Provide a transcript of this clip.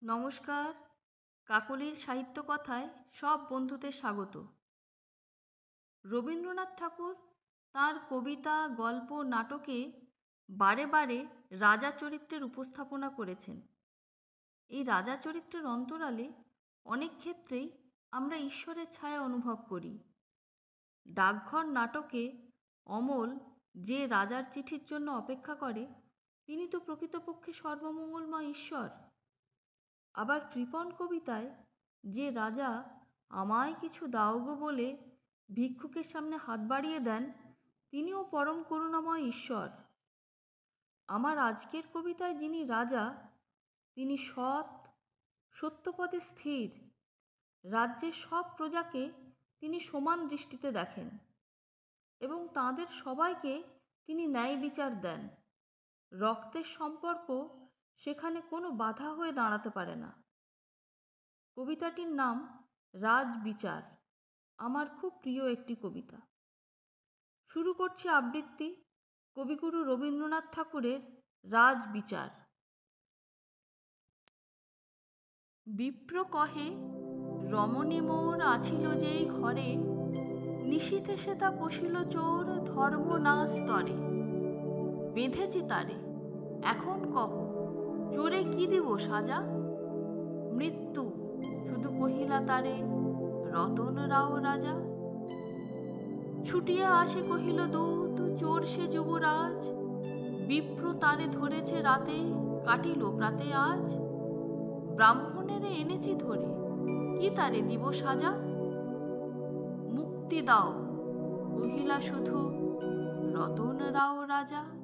নমস্কার। কাকলির সাহিত্য কথায় সব বন্ধুদের স্বাগত। রবীন্দ্রনাথ ঠাকুর তাঁর কবিতা, গল্প, নাটকে বারে বারে রাজা চরিত্রের উপস্থাপনা করেছেন। এই রাজা চরিত্রের অন্তরালে অনেক ক্ষেত্রেই আমরা ঈশ্বরের ছায়া অনুভব করি। ডাকঘর নাটকে অমল যে রাজার চিঠির জন্য অপেক্ষা করে, তিনি তো প্রকৃতপক্ষে সর্বমঙ্গলময় ঈশ্বর। আবার কৃপণ কবিতায় যে রাজা আমায় কিছু দাও গো বলে ভিক্ষুকের সামনে হাত বাড়িয়ে দেন, তিনিও পরম করুণাময় ঈশ্বর। আমার আজকের কবিতায় যিনি রাজা, তিনি সৎ, সত্যপদে স্থির। রাজ্যের সব প্রজাকে তিনি সমান দৃষ্টিতে দেখেন এবং তাঁদের সবাইকে তিনি ন্যায় বিচার দেন। রক্তের সম্পর্ক সেখানে কোনো বাধা হয়ে দাঁড়াতে পারে না। কবিতাটির নাম রাজবিচার। আমার খুব প্রিয় একটি কবিতা। শুরু করছি আবৃত্তি কবিগুরু রবীন্দ্রনাথ ঠাকুরের রাজবিচার। বিপ্র কহে, রমণী মোর আছিল যেই ঘরে, নিশীথে সে তা পশিল চোর ধর্ম না স্তরে। বেঁধেছি তারে, এখন কহ, চোরে কি দিব সাজা? মৃত্যু শুধু কহিলা তারে, রতন রাও রাজা। ছুটিয়া আসে কহিল দূত, চোর সে যুবরাজ। বিপ্র তারে ধরেছে রাতে, কাটিল প্রাতে আজ। ব্রাহ্মণেরে এনেছি ধরে, কি তারে দিব সাজা? মুক্তি দাও, কহিলা শুধু রতন রাও রাজা।